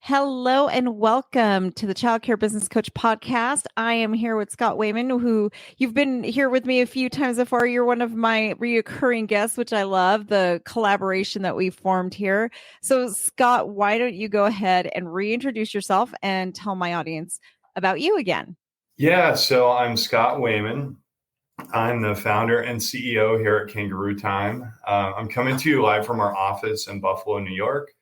Hello and welcome to the Child Care Business Coach podcast. I am here with Scott Wayman, who you've been here with me a few times before. You're one of my reoccurring guests, which I love, the collaboration that we formed here. So, Scott, why don't you go ahead and reintroduce yourself and tell my audience about you again? Yeah, so I'm Scott Wayman. I'm the founder and CEO here at Kangarootime. I'm coming to you live from our office in Buffalo, New York,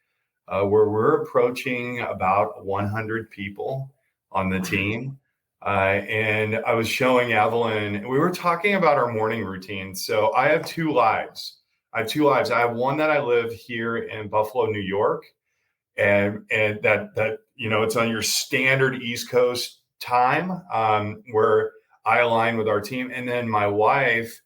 where we're approaching about 100 people on the team. And I was showing Evelyn, we were talking about our morning routine. So I have two lives. I have one that I live here in Buffalo, New York, and that it's on your standard East Coast time, where I align with our team, and then my wife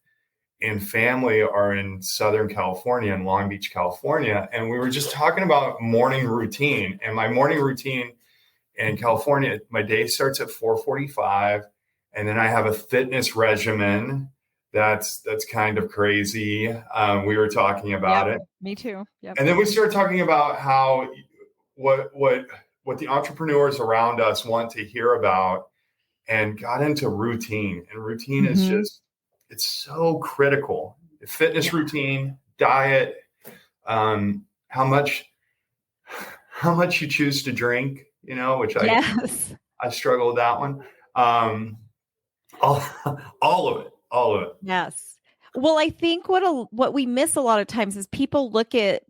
and family are in Southern California, in Long Beach, California, and we were just talking about morning routine. And my morning routine in California, my day starts at 4:45, and then I have a fitness regimen that's kind of crazy. We were talking about it. Me too. Yep. And then we started talking about how what the entrepreneurs around us want to hear about, and got into routine. And routine is just, it's so critical. Fitness routine, diet, how much you choose to drink, which I struggle with that one. All of it. Yes. Well, I think what we miss a lot of times is people look at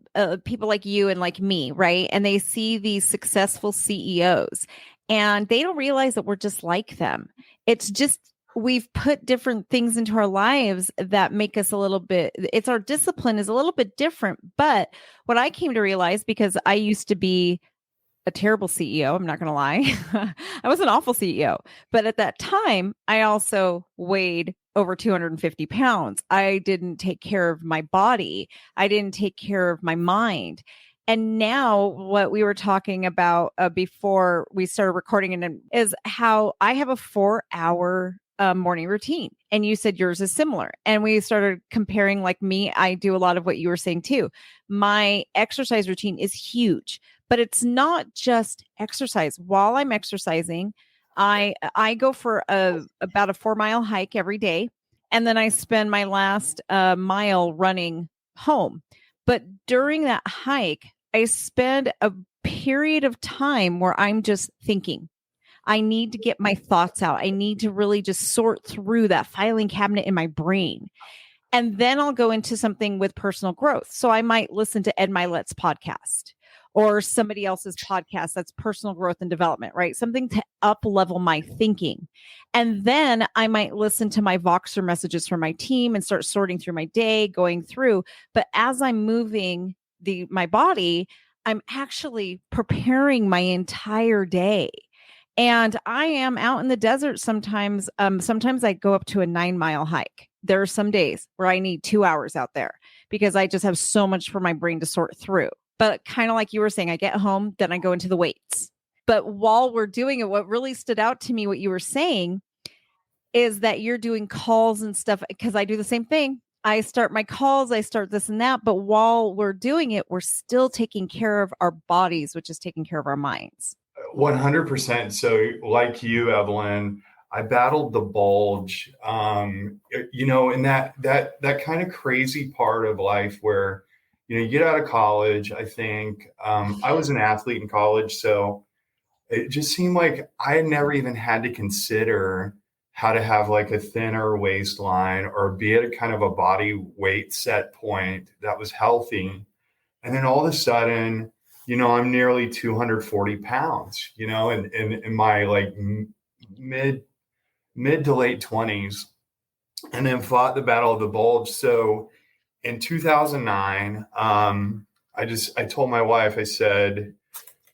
people like you and like me, right? And they see these successful CEOs and they don't realize that we're just like them. It's just we've put different things into our lives that make us it's our discipline is a little bit different. But what I came to realize, because I used to be a terrible CEO, I'm not going to lie. I was an awful CEO. But at that time, I also weighed over 250 pounds. I didn't take care of my body. I didn't take care of my mind. And now what we were talking about before we started recording is how I have a 4-hour morning routine. And you said yours is similar. And we started comparing, like me, I do a lot of what you were saying too. My exercise routine is huge, but it's not just exercise. While I'm exercising, I go for about a 4-mile hike every day. And then I spend my last mile running home. But during that hike, I spend a period of time where I'm just thinking. I need to get my thoughts out. I need to really just sort through that filing cabinet in my brain. And then I'll go into something with personal growth. So I might listen to Ed Milet's podcast or somebody else's podcast that's personal growth and development, right? Something to up level my thinking. And then I might listen to my Voxer messages from my team and start sorting through my day, going through. But as I'm moving my body, I'm actually preparing my entire day. And I am out in the desert sometimes. Sometimes I go up to a 9-mile hike. There are some days where I need 2 hours out there because I just have so much for my brain to sort through. But kind of like you were saying, I get home, then I go into the weights. But while we're doing it, what really stood out to me, what you were saying, is that you're doing calls and stuff, because I do the same thing. I start my calls, I start this and that. But while we're doing it, we're still taking care of our bodies, which is taking care of our minds. 100%. So like you, Evelyn, I battled the bulge, in that kind of crazy part of life where, you get out of college. I think I was an athlete in college, so it just seemed like I had never even had to consider how to have like a thinner waistline or be at a kind of a body weight set point that was healthy. And then all of a sudden, I'm nearly 240 pounds, in my like mid to late 20s, and then fought the battle of the bulge. So in 2009, I told my wife, I said,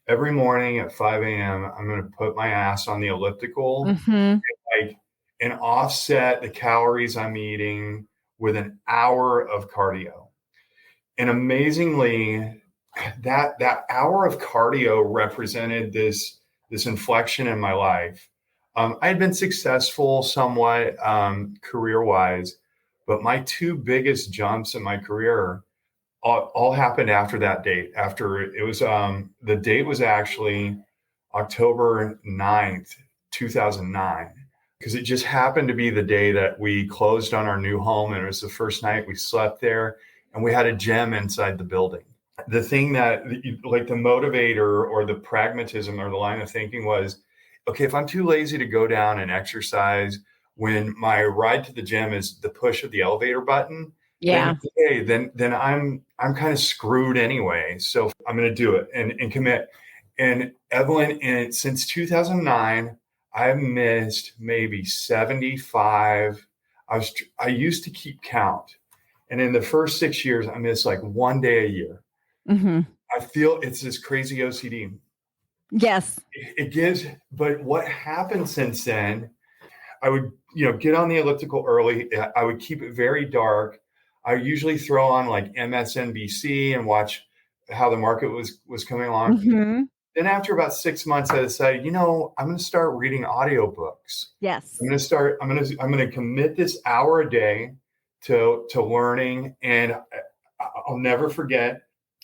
every morning at 5 a.m., I'm going to put my ass on the elliptical and offset the calories I'm eating with an hour of cardio. And amazingly, that hour of cardio represented this inflection in my life. I had been successful somewhat career-wise, but my two biggest jumps in my career all happened after that date. After it was, the date was actually October 9th, 2009, because it just happened to be the day that we closed on our new home. And it was the first night we slept there, and we had a gym inside the building. The thing that, like, the motivator or the pragmatism or the line of thinking was, okay, if I'm too lazy to go down and exercise when my ride to the gym is the push of the elevator button, Yeah. then okay, then I'm kind of screwed anyway. So I'm going to do it and commit. And Evelyn, since 2009, I've missed maybe 75. I used to keep count, and in the first 6 years, I missed like one day a year. Mm-hmm. I feel it's this crazy OCD. Yes. It gives, but what happened since then? I would, get on the elliptical early. I would keep it very dark. I usually throw on like MSNBC and watch how the market was coming along. Mm-hmm. Then after about 6 months, I decided, I'm going to start reading audiobooks. Yes. I'm going to commit this hour a day to learning. And I'll never forget,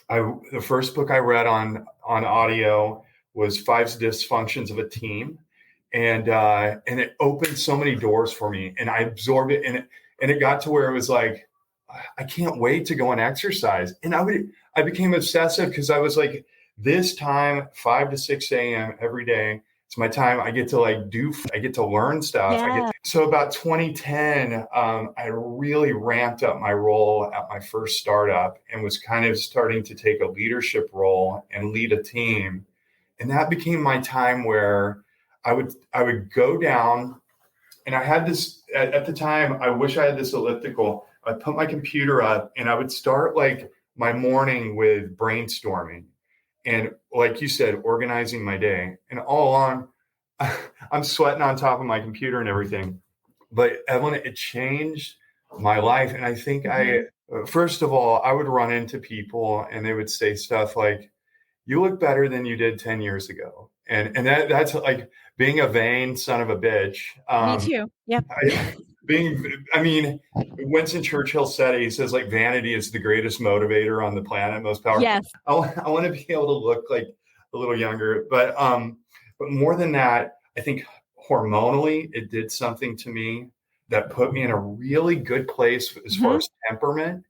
the first book I read on audio was Five Dysfunctions of a Team. And it opened so many doors for me, and I absorbed it. And it got to where it was like, I can't wait to go and exercise. And I became obsessive, because I was like, this time, 5 to 6 a.m. every day, it's my time. I get to I get to learn stuff. Yeah. So about 2010, I really ramped up my role at my first startup and was kind of starting to take a leadership role and lead a team. And that became my time where I would go down, and I had this at the time. I wish I had this elliptical. I'd put my computer up, and I would start like my morning with brainstorming, and like you said, organizing my day. And all along, I'm sweating on top of my computer and everything. But Evelyn, it changed my life. And I think first of all, I would run into people, and they would say stuff like, "You look better than you did 10 years ago." And that's like being a vain son of a bitch. Me too. Yep. I mean, Winston Churchill said it. He says, like, vanity is the greatest motivator on the planet, most powerful. Yes. I want to be able to look like a little younger, but more than that, I think hormonally it did something to me that put me in a really good place as far as temperament.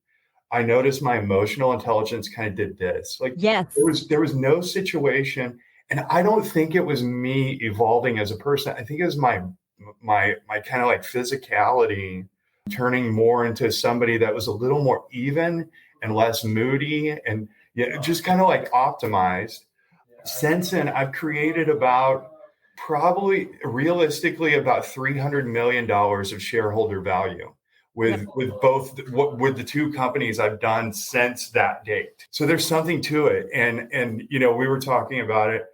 I noticed my emotional intelligence kind of did this. Like, yes, there was no situation, and I don't think it was me evolving as a person. I think it was my kind of like physicality turning more into somebody that was a little more even and less moody, and just kind of like optimized. Since then, I've created about, probably realistically, about $300 million of shareholder value with the two companies I've done since that date. So there's something to it. And we were talking about it.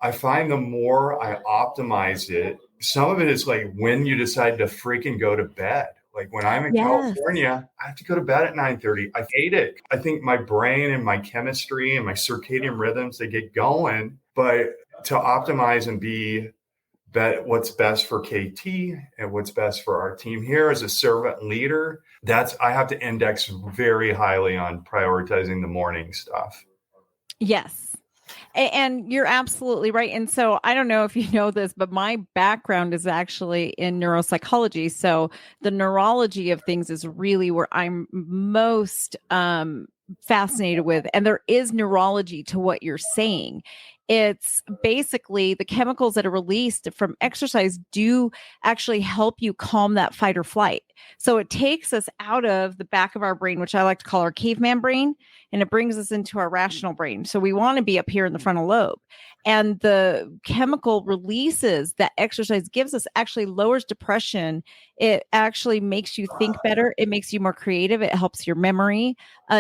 I find the more I optimize it, some of it is like when you decide to freaking go to bed. Like when I'm in California, I have to go to bed at 9:30. I hate it. I think my brain and my chemistry and my circadian rhythms, they get going. But to optimize and be what's best for KT and what's best for our team here as a servant leader, I have to index very highly on prioritizing the morning stuff. Yes. And you're absolutely right. And so I don't know if you know this, but my background is actually in neuropsychology. So the neurology of things is really where I'm most fascinated with. And there is neurology to what you're saying. It's basically the chemicals that are released from exercise do actually help you calm that fight or flight. So it takes us out of the back of our brain, which I like to call our caveman brain, and it brings us into our rational brain. So we want to be up here in the frontal lobe. And the chemical releases that exercise gives us actually lowers depression. It actually makes you think better. It makes you more creative. It helps your memory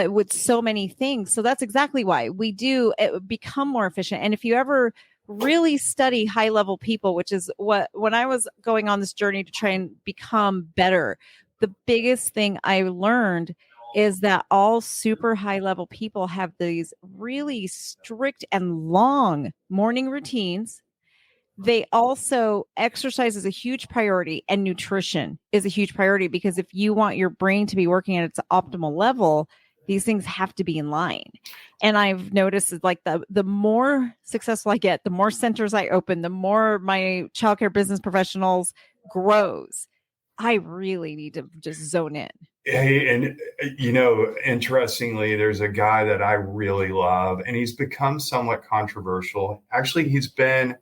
with so many things. So that's exactly why we do become more efficient. And if you ever really study high level people, which is when I was going on this journey to try and become better, the biggest thing I learned is that all super high level people have these really strict and long morning routines. They also, exercise is a huge priority, and nutrition is a huge priority, because if you want your brain to be working at its optimal level, these things have to be in line. And I've noticed is like the more successful I get, the more centers I open, the more my childcare business professionals grows. I really need to just zone in. Hey, and interestingly, there's a guy that I really love, and he's become somewhat controversial. Actually, he's been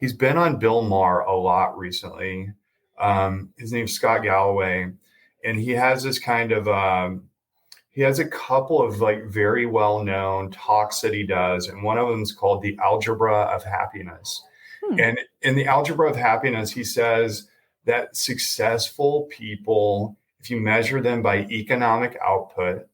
on Bill Maher a lot recently. His name's Scott Galloway, and he has a couple of like very well known talks that he does, and one of them is called the Algebra of Happiness. And in the Algebra of Happiness, he says that successful people, if you measure them by economic output,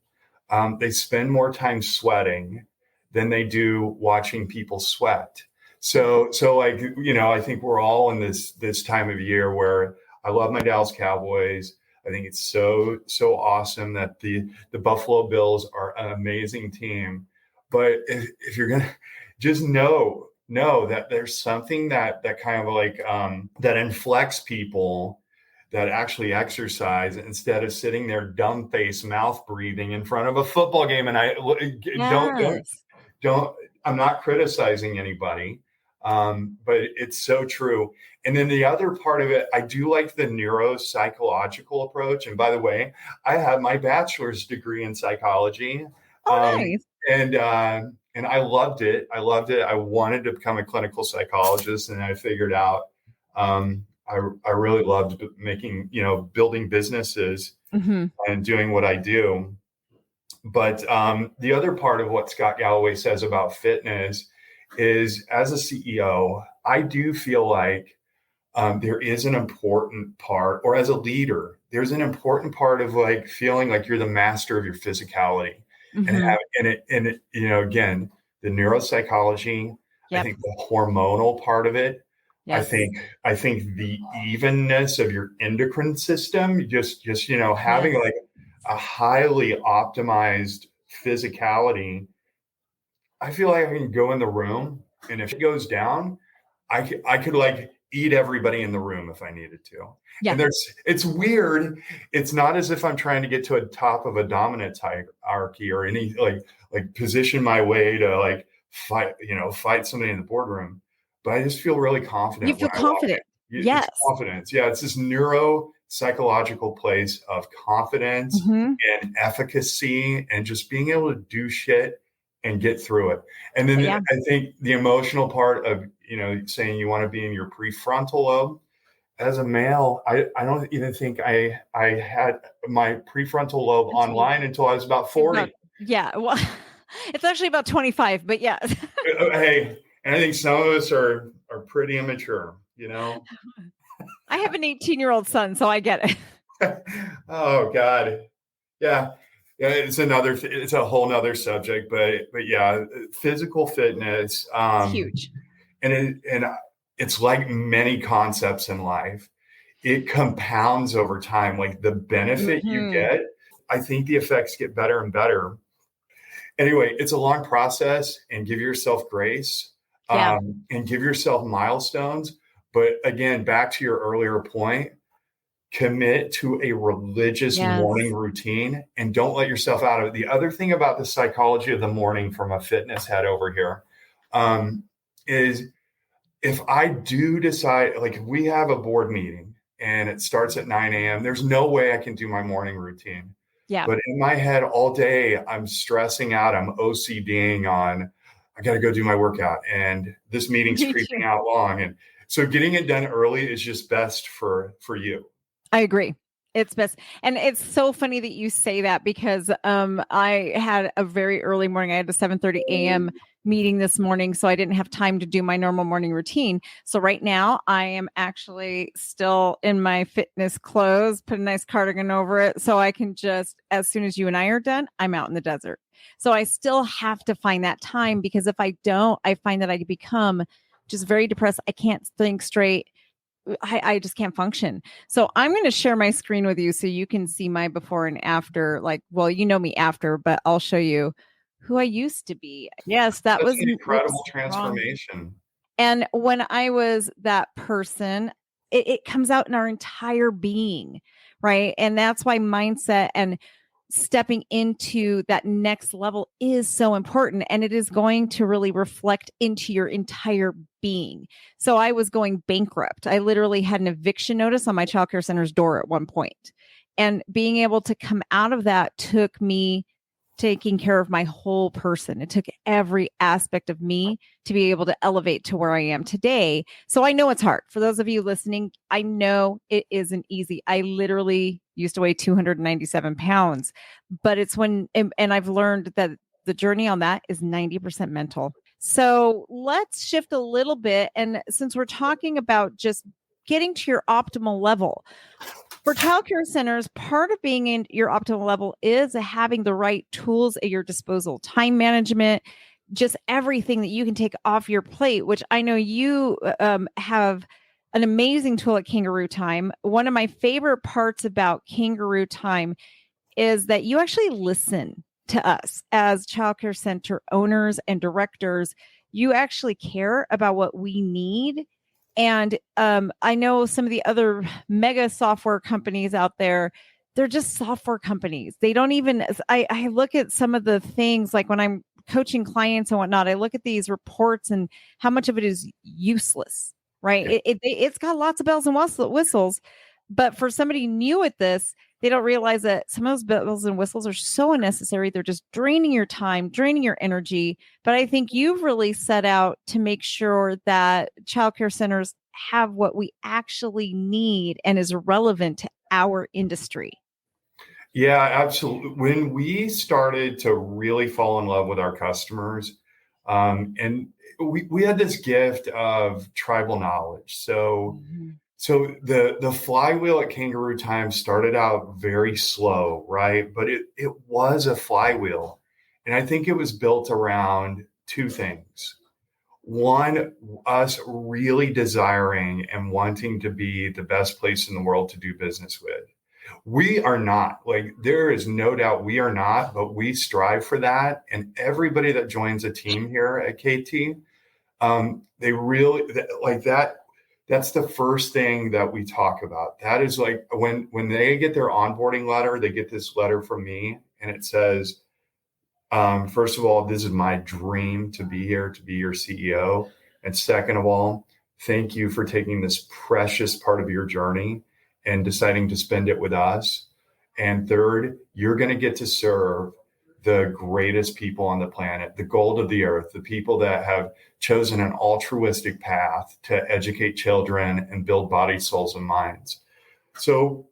they spend more time sweating than they do watching people sweat. So like, I think we're all in this time of year where I love my Dallas Cowboys. I think it's so awesome that the Buffalo Bills are an amazing team. But if you're gonna just know that there's something that kind of like that inflects people that actually exercise instead of sitting there dumb face mouth breathing in front of a football game. And I don't I'm not criticizing anybody, but it's so true. And then the other part of it, I do like the neuropsychological approach. And by the way, I have my bachelor's degree in psychology. Oh, nice. And I loved it. I wanted to become a clinical psychologist, and I figured out I really loved building businesses and doing what I do. But the other part of what Scott Galloway says about fitness is, as a CEO, I do feel like there is an important part, or as a leader, there's an important part of like feeling like you're the master of your physicality, again, the neuropsychology. Yep. I think the hormonal part of it. Yes. I think the evenness of your endocrine system, just having like a highly optimized physicality. I feel like I can go in the room, and if it goes down, I could like eat everybody in the room if I needed to. Yeah. And it's weird. It's not as if I'm trying to get to a top of a dominance hierarchy or any like position my way to like fight somebody in the boardroom. But I just feel really confident. You feel confident. Yes. It's confidence. Yeah. It's this neuropsychological place of confidence and efficacy and just being able to do shit and get through it. And then I think the emotional part of, saying you want to be in your prefrontal lobe. As a male, I don't even think I had my prefrontal lobe online until I was about 40. Well, it's actually about 25, but yeah. Hey, and I think some of us are pretty immature, I have an 18-year-old son, so I get it. Oh God. Yeah. Yeah, it's a whole nother subject, but yeah, physical fitness, it's huge. And it's like many concepts in life. It compounds over time. Like the benefit you get, I think the effects get better and better. Anyway, it's a long process, and give yourself grace, and give yourself milestones. But again, back to your earlier point, commit to a religious morning routine and don't let yourself out of it. The other thing about the psychology of the morning from a fitness head over here is if I do decide, like if we have a board meeting and it starts at 9 a.m., there's no way I can do my morning routine. Yeah. But in my head all day, I'm stressing out. I'm OCDing on, I got to go do my workout and this meeting's creeping out long. And so getting it done early is just best for you. I agree. It's best. And it's so funny that you say that because I had a very early morning. I had a 7:30 a.m. meeting this morning, so I didn't have time to do my normal morning routine. So right now I am actually still in my fitness clothes, put a nice cardigan over it. So I can just, as soon as you and I are done, I'm out in the desert. So I still have to find that time because if I don't, I find that I become just very depressed. I can't think straight. I just can't function. So I'm going to share my screen with you so you can see my before and after. Like, well, you know me after, but I'll show you who I used to be. Yes, that was an incredible transformation. And when I was that person, it comes out in our entire being, right? And that's why mindset and stepping into that next level is so important, and it is going to really reflect into your entire being. So I was going bankrupt. I literally had an eviction notice on my childcare center's door at one point. And being able to come out of that took me taking care of my whole person. It took every aspect of me to be able to elevate to where I am today. So I know it's hard. For those of you listening, I know it isn't easy. I literally used to weigh 297 pounds, but it's and I've learned that the journey on that is 90% mental. So let's shift a little bit. And since we're talking about just getting to your optimal level, for childcare centers, part of being in your optimal level is having the right tools at your disposal, time management, just everything that you can take off your plate, which I know you have an amazing tool at Kangarootime. One of my favorite parts about Kangarootime is that you actually listen to us as childcare center owners and directors. You actually care about what we need. And I know some of the other mega software companies out there, they're just software companies. They don't even, I look at some of the things like when I'm coaching clients and whatnot, I look at these reports and how much of it is useless, right? Yeah. It's got lots of bells and whistles. But for somebody new at this, they don't realize that some of those bells and whistles are so unnecessary. They're just draining your time, draining your energy. But I think you've really set out to make sure that childcare centers have what we actually need and is relevant to our industry. Yeah, absolutely. When we started to really fall in love with our customers, and we had this gift of tribal knowledge. So the flywheel at Kangarootime started out very slow, right? But it was a flywheel. And I think it was built around two things. One, us really desiring and wanting to be the best place in the world to do business with. We are not, like, there is no doubt we are not, but we strive for that. And everybody that joins a team here at KT, they really like that. That's the first thing that we talk about. That is like when they get their onboarding letter, they get this letter from me, and it says, first of all, this is my dream to be here, to be your CEO. And second of all, thank you for taking this precious part of your journey and deciding to spend it with us. And third, you're going to get to serve the greatest people on the planet, the gold of the earth, the people that have chosen an altruistic path to educate children and build bodies, souls, and minds. So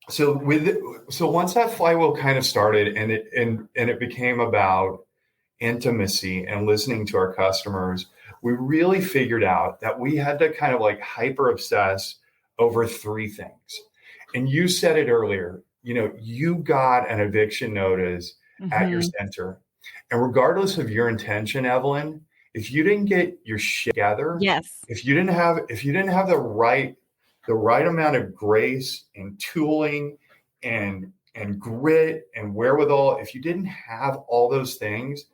once that flywheel kind of started and it became about intimacy and listening to our customers, we really figured out that we had to kind of like hyper obsess over three things. And you said it earlier, you got an eviction notice at your center. And regardless of your intention, Evelyn, if you didn't get your shit together, yes, if you didn't have the right amount of grace and tooling and grit and wherewithal, if you didn't have all those things,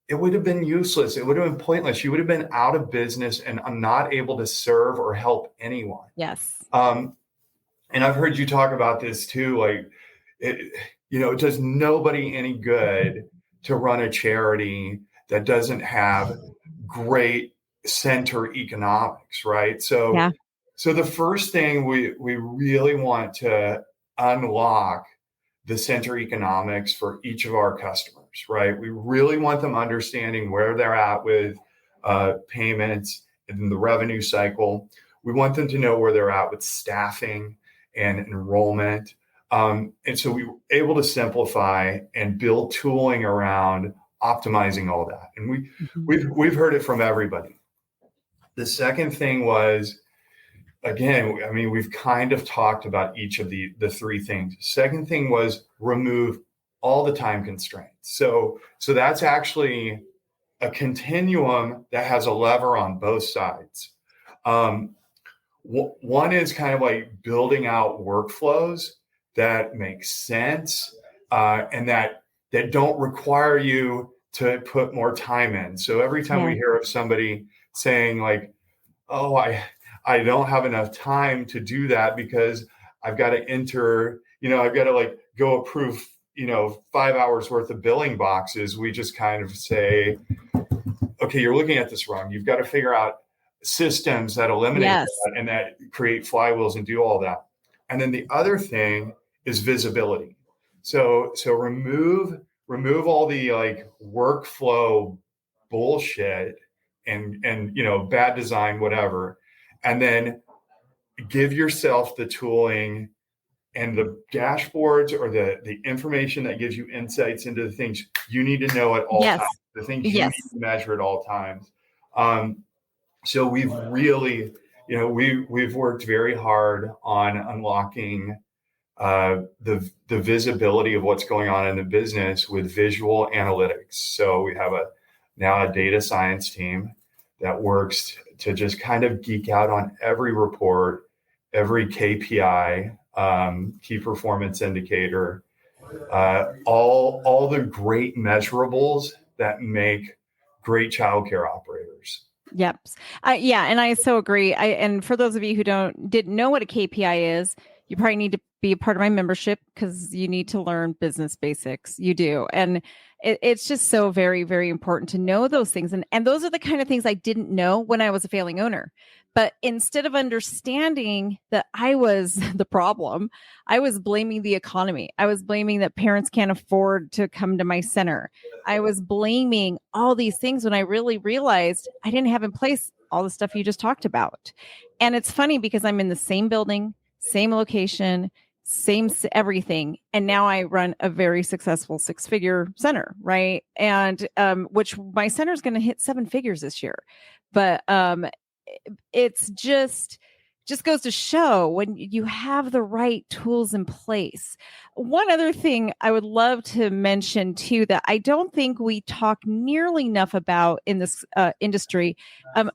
it would have been useless. It would have been pointless. You would have been out of business and not able to serve or help anyone. yes. And I've heard you talk about this too. Like, it does nobody any good to run a charity that doesn't have great center economics, right? So the first thing we really want to unlock the center economics for each of our customers, right? We really want them understanding where they're at with payments and the revenue cycle. We want them to know where they're at with staffing and enrollment. And so we were able to simplify and build tooling around optimizing all that. And we've heard it from everybody. The second thing was, again, I mean, we've kind of talked about each of the three things. Second thing was remove all the time constraints. So that's actually a continuum that has a lever on both sides. One is kind of like building out workflows that make sense and that don't require you to put more time in. So every time we hear of somebody saying like, oh, I don't have enough time to do that because I've got to enter, I've got to like go approve 5 hours worth of billing boxes. We just kind of say, okay, you're looking at this wrong. You've got to figure out systems that eliminate Yes. that and that create flywheels and do all that. And then the other thing is visibility. So remove all the like workflow bullshit and bad design, whatever, and then give yourself the tooling and the dashboards or the information that gives you insights into the things you need to know at all Yes. times, the things you Yes. need to measure at all times. So we've really, we've worked very hard on unlocking the visibility of what's going on in the business with visual analytics. So we have now a data science team that works to just kind of geek out on every report, every KPI, key performance indicator, all the great measurables that make great childcare operators. Yep. Yeah, and I so agree. And for those of you who didn't know what a KPI is, you probably need to be a part of my membership because you need to learn business basics. You do. And it's just so very, very important to know those things. And those are the kind of things I didn't know when I was a failing owner. But instead of understanding that I was the problem, I was blaming the economy. I was blaming that parents can't afford to come to my center. I was blaming all these things when I really realized I didn't have in place all the stuff you just talked about. And it's funny because I'm in the same building, same location, same everything. And now I run a very successful 6-figure center, right? And which my center is going to hit 7 figures this year. But it's just goes to show when you have the right tools in place. One other thing I would love to mention too that I don't think we talk nearly enough about in this industry.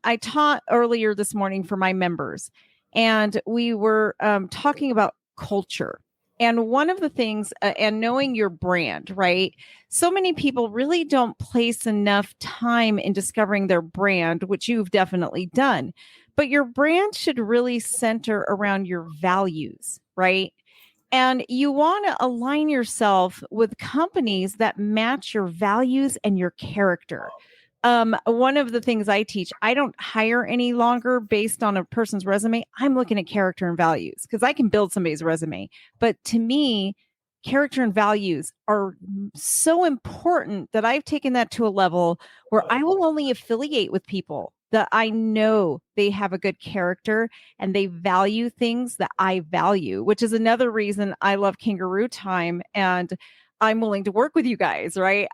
I taught earlier this morning for my members, and we were talking about culture. And one of the things, and knowing your brand, right? So many people really don't place enough time in discovering their brand, which you've definitely done. But your brand should really center around your values, right? And you want to align yourself with companies that match your values and your character. One of the things I teach, I don't hire any longer based on a person's resume. I'm looking at character and values because I can build somebody's resume. But to me, character and values are so important that I've taken that to a level where I will only affiliate with people that I know they have a good character and they value things that I value, which is another reason I love Kangarootime and I'm willing to work with you guys, right?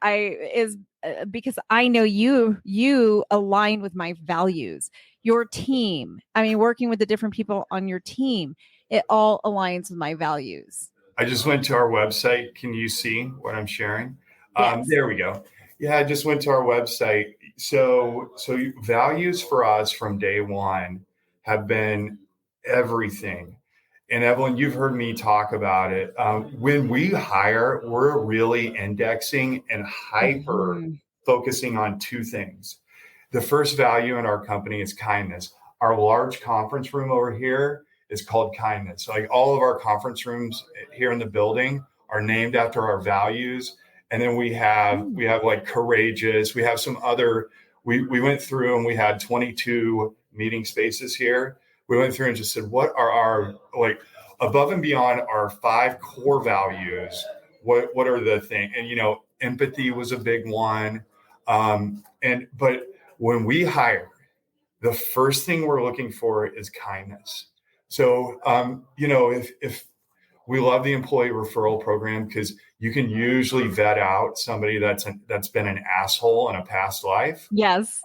Because I know you align with my values. Your team, I mean, working with the different people on your team, it all aligns with my values. I just went to our website. Can you see what I'm sharing? Yes. There we go. Yeah, I just went to our website. So values for us from day one have been everything. And Evelyn, you've heard me talk about it. When we hire, we're really indexing and hyper focusing on 2 things. The first value in our company is kindness. Our large conference room over here is called kindness. Like all of our conference rooms here in the building are named after our values. And then we have like courageous. We have some other. We went through and we had 22 meeting spaces here. We went through and just said, what are our, like, above and beyond our 5 core values? What are the things? And empathy was a big one. But when we hire, the first thing we're looking for is kindness. So, if we love the employee referral program because you can usually vet out somebody that's been an asshole in a past life. Yes.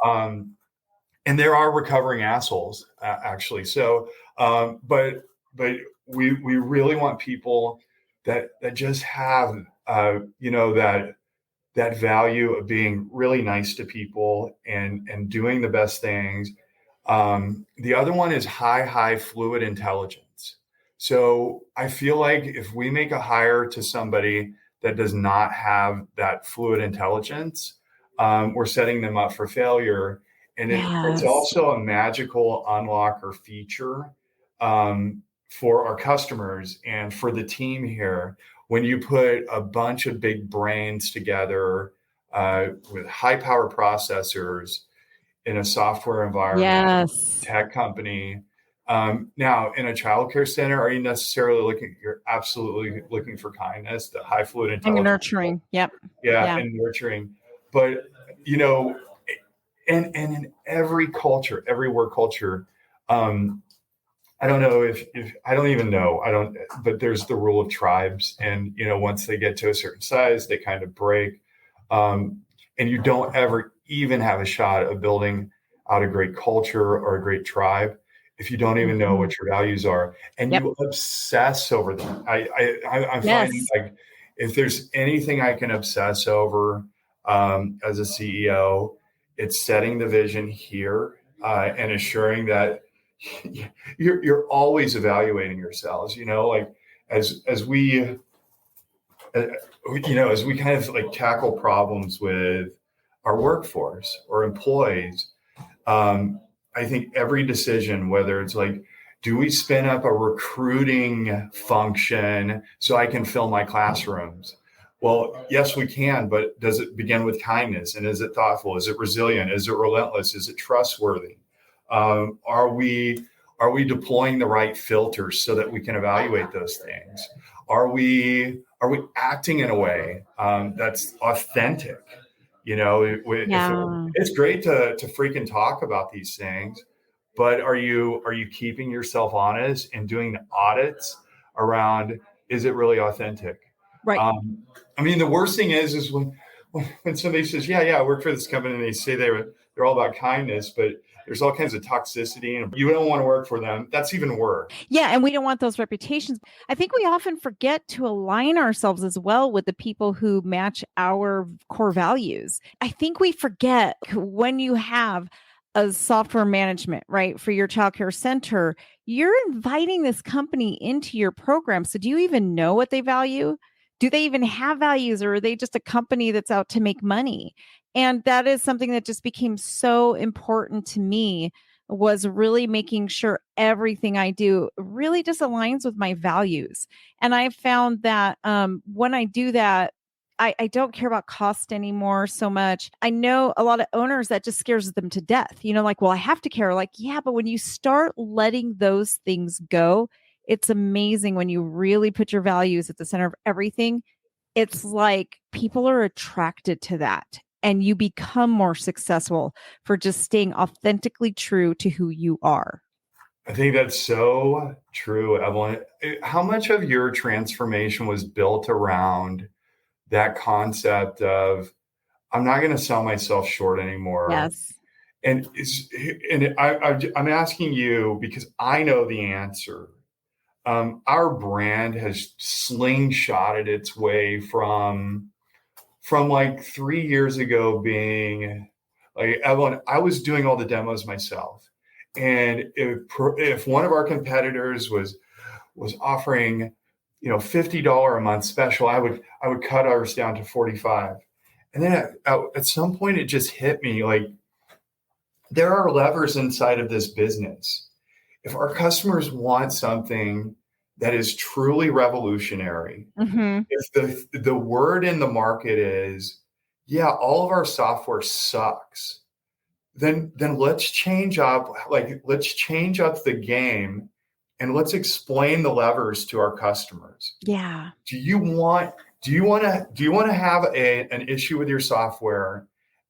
And there are recovering assholes, actually. So, but we really want people that just have, that value of being really nice to people and doing the best things. The other one is high fluid intelligence. So I feel like if we make a hire to somebody that does not have that fluid intelligence, we're setting them up for failure. And it's also a magical unlock or feature for our customers and for the team here, when you put a bunch of big brains together with high power processors in a software environment, Yes. tech company. Now, in a childcare center, are you necessarily looking? You're absolutely looking for kindness, the high fluid And intelligence. nurturing. Yep. Yeah, and nurturing. But and in every culture, every work culture, I don't know if I don't even know. I don't, but there's the rule of tribes. And, once they get to a certain size, they kind of break. And you don't ever even have a shot of building out a great culture or a great tribe if you don't even know what your values are and you obsess over them. I'm finding like if there's anything I can obsess over as a CEO, it's setting the vision here and assuring that you're always evaluating yourselves, like as we as we kind of like tackle problems with our workforce or employees. I think every decision, whether it's like, do we spin up a recruiting function so I can fill my classrooms? Well, yes, we can, but does it begin with kindness? And is it thoughtful? Is it resilient? Is it relentless? Is it trustworthy? Are we deploying the right filters so that we can evaluate those things? Are we acting in a way that's authentic? It's great to freaking talk about these things, but are you keeping yourself honest and doing audits around, is it really authentic? Right. I mean, the worst thing is when somebody says, yeah, I work for this company, and they say they're all about kindness, but there's all kinds of toxicity and you don't want to work for them. That's even worse. Yeah. And we don't want those reputations. I think we often forget to align ourselves as well with the people who match our core values. I think we forget when you have a software management, right, for your childcare center, you're inviting this company into your program. So do you even know what they value? Do they even have values, or are they just a company that's out to make money? And that is something that just became so important to me, was really making sure everything I do really just aligns with my values. And I found that when I do that, I don't care about cost anymore so much. I know a lot of owners that just scares them to death, like, well, I have to care. Like, yeah, but when you start letting those things go, it's amazing when you really put your values at the center of everything. It's like people are attracted to that and you become more successful for just staying authentically true to who you are. I think that's so true, Evelyn. How much of your transformation was built around that concept of, I'm not going to sell myself short anymore? Yes. And I'm asking you because I know the answer. Our brand has slingshotted its way from like 3 years ago being like, Evelyn, I was doing all the demos myself. And if one of our competitors was offering, $50 a month special, I would cut ours down to 45. And then at some point it just hit me like, there are levers inside of this business. If our customers want something that is truly revolutionary, if the word in the market is, yeah, all of our software sucks, then let's change up the game and let's explain the levers to our customers. Yeah. Do you want to have an issue with your software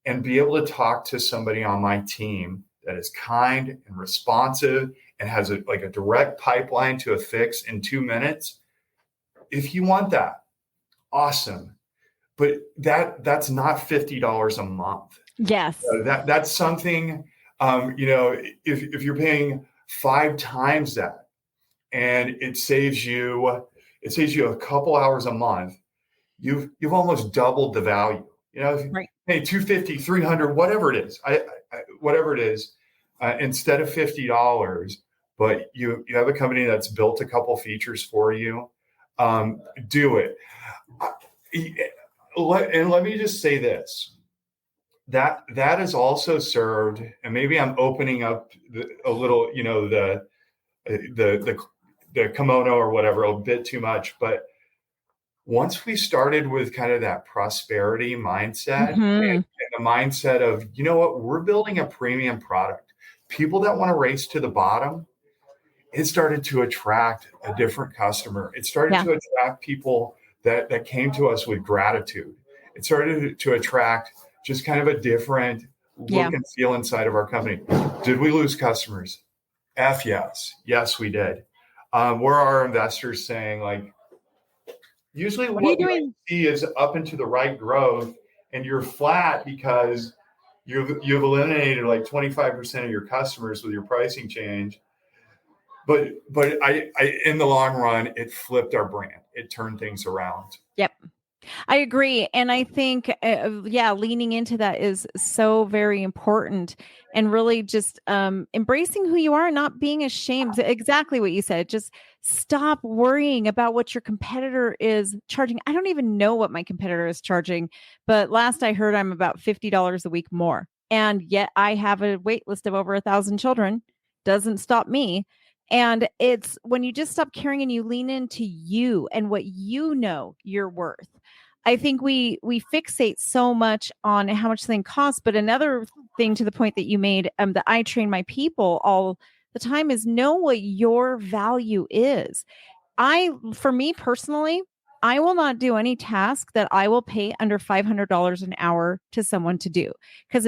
and be able to talk to somebody on my team that is kind and responsive and has a direct pipeline to a fix in 2 minutes? If you want that, awesome. But that's not $50 a month. Yes. That's something, if you're paying 5 times that and it saves you a couple hours a month, you've almost doubled the value. Right. Hey, 250, 300, whatever it is, instead of $50, but you have a company that's built a couple features for you, do it. And let me just say this, that has also served, and maybe I'm opening up a little, the the kimono or whatever a bit too much. But once we started with kind of that prosperity mindset and the mindset of, you know what, we're building a premium product. People that want to race to the bottom, it started to attract a different customer. It started to attract people that came to us with gratitude. It started to attract just kind of a different look and feel inside of our company. Did we lose customers? F yes. Yes, we did. Were our investors saying, like, usually What are you what we doing? see is up and to the right growth, and you're flat because you've eliminated like 25% of your customers with your pricing change. But I in the long run, it flipped our brand. It turned things around. Yep. I agree. And I think, leaning into that is so very important, and really just embracing who you are, not being ashamed. Exactly what you said. Just stop worrying about what your competitor is charging. I don't even know what my competitor is charging, but last I heard, I'm about $50 a week more. And yet I have a wait list of over 1,000 children. Doesn't stop me. And it's when you just stop caring and you lean into you and what you know you're worth. I think we fixate so much on how much something costs, but another thing to the point that you made, that I train my people all the time, is know what your value is. For me personally, I will not do any task that I will pay under $500 an hour to someone to do, because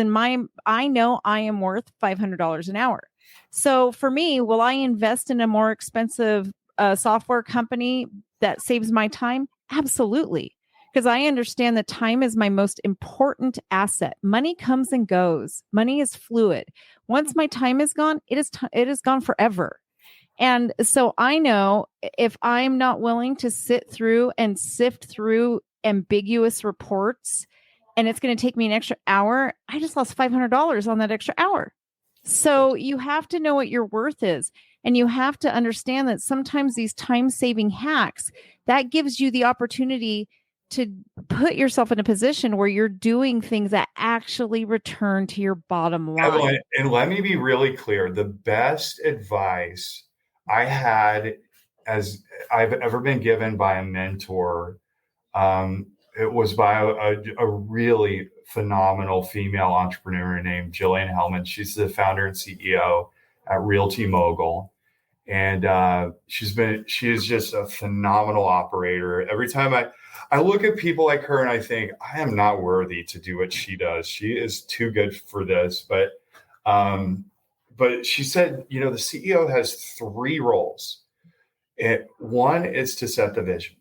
I know I am worth $500 an hour. So for me, will I invest in a more expensive software company that saves my time? Absolutely. Because I understand that time is my most important asset. Money comes and goes. Money is fluid. Once my time is gone, it is gone forever. And so I know if I'm not willing to sit through and sift through ambiguous reports, and it's going to take me an extra hour, I just lost $500 on that extra hour. So you have to know what your worth is. And you have to understand that sometimes these time-saving hacks, that gives you the opportunity to put yourself in a position where you're doing things that actually return to your bottom line. And let me be really clear. The best advice I had as I've ever been given by a mentor, it was by a really phenomenal female entrepreneur named Jillian Hellman. She's the founder and CEO at Realty Mogul. And she is just a phenomenal operator. Every time I look at people like her and I think, I am not worthy to do what she does. She is too good for this. But she said, you know, the CEO has three roles. One is to set the vision.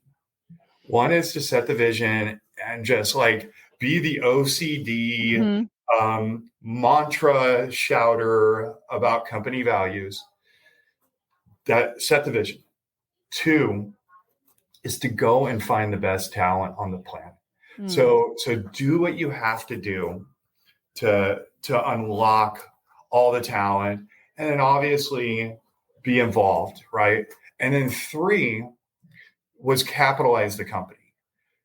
One is to set the vision and just like be the OCD mantra shouter about company values. That set the vision. Two is to go and find the best talent on the planet. So do what you have to do to unlock all the talent, and then obviously be involved, right? And then three was capitalize the company.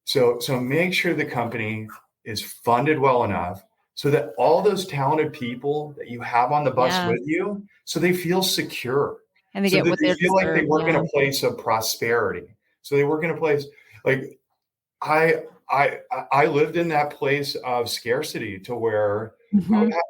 So make sure the company is funded well enough so that all those talented people that you have on the bus with you, so they feel secure. And they So get that what they they feel like they deserve. work in a place of prosperity. So they work in a place like I lived in that place of scarcity to where I would have,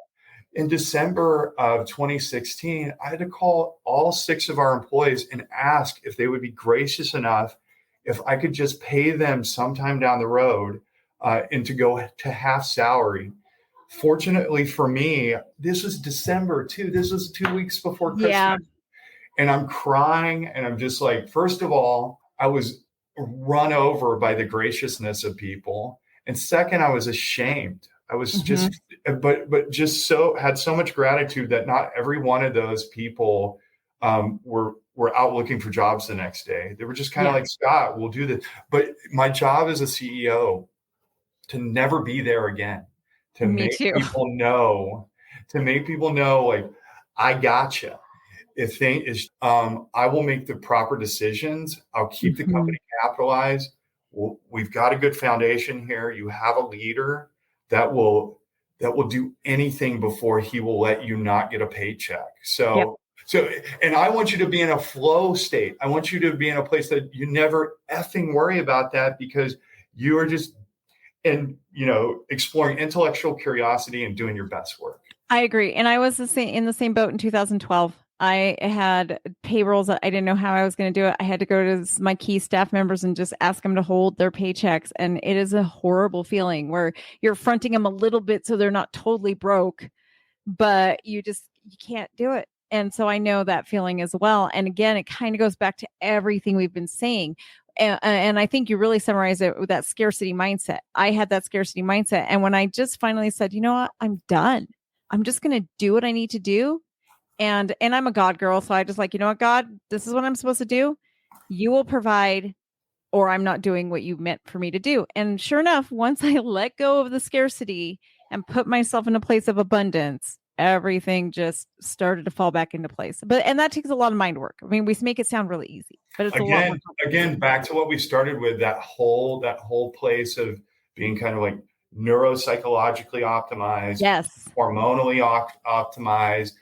in December of 2016, I had to call all 6 of our employees and ask if they would be gracious enough if I could just pay them sometime down the road and to go to half salary. Fortunately for me, this was December too. This was 2 weeks before Christmas. Yeah. And I'm crying and I'm just like, first of all, I was run over by the graciousness of people. And second, I was ashamed. I was just, but just had so much gratitude that not every one of those people were out looking for jobs the next day. They were just kind of like, Scott, we'll do this. But my job as a CEO to never be there again, to Me make too. people know, like, I gotcha. If they is, I will make the proper decisions. I'll keep the company capitalized. We've got a good foundation here. You have a leader that will do anything before he will let you not get a paycheck. So So, and I want you to be in a flow state. I want you to be in a place that you never effing worry about that, because you are just exploring intellectual curiosity and doing your best work. I agree. And I was in the same boat in 2012. I had payrolls that I didn't know how I was going to do it. I had to go to my key staff members and just ask them to hold their paychecks. And it is a horrible feeling where you're fronting them a little bit so they're not totally broke, but you can't do it. And so I know that feeling as well. And again, it kind of goes back to everything we've been saying. And I think you really summarized it with that scarcity mindset. I had that scarcity mindset. And when I just finally said, you know what, I'm done. I'm just going to do what I need to do. And I'm a God girl. So I just like, you know what, God, this is what I'm supposed to do. You will provide, or I'm not doing what you meant for me to do. And sure enough, once I let go of the scarcity and put myself in a place of abundance, everything just started to fall back into place. And that takes a lot of mind work. I mean, we make it sound really easy, but it's a lot more complicated. Again, back to what we started with, that whole place of being kind of like neuropsychologically optimized, yes, hormonally optimized,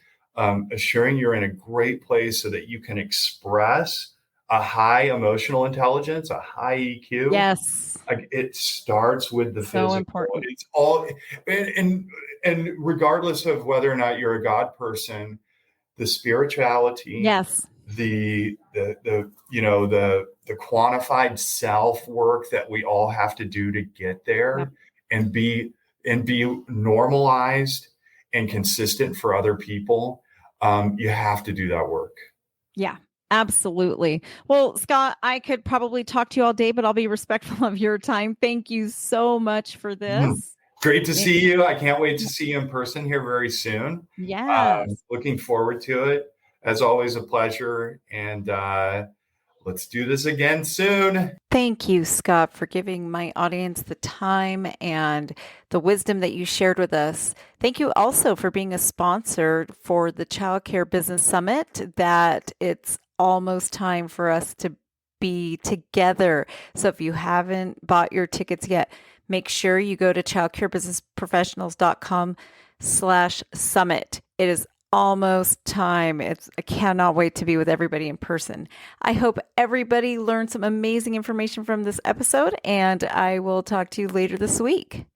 assuring you're in a great place so that you can express a high emotional intelligence, a high EQ. Yes. Like, it starts with the so physical. Important. It's all, and regardless of whether or not you're a God person, the spirituality, yes, the quantified self work that we all have to do to get there, yep, and be normalized and consistent for other people. You have to do that work. Yeah, absolutely. Well, Scott, I could probably talk to you all day, but I'll be respectful of your time. Thank you so much for this. Great to see you. I can't wait to see you in person here very soon. Yes. Looking forward to it. As always, a pleasure. And let's do this again soon. Thank you, Scott, for giving my audience the time and the wisdom that you shared with us. Thank you also for being a sponsor for the Child Care Business Summit, that it's almost time for us to be together. So if you haven't bought your tickets yet, make sure you go to childcarebusinessprofessionals.com/summit. It is almost time. I cannot wait to be with everybody in person. I hope everybody learned some amazing information from this episode, and I will talk to you later this week.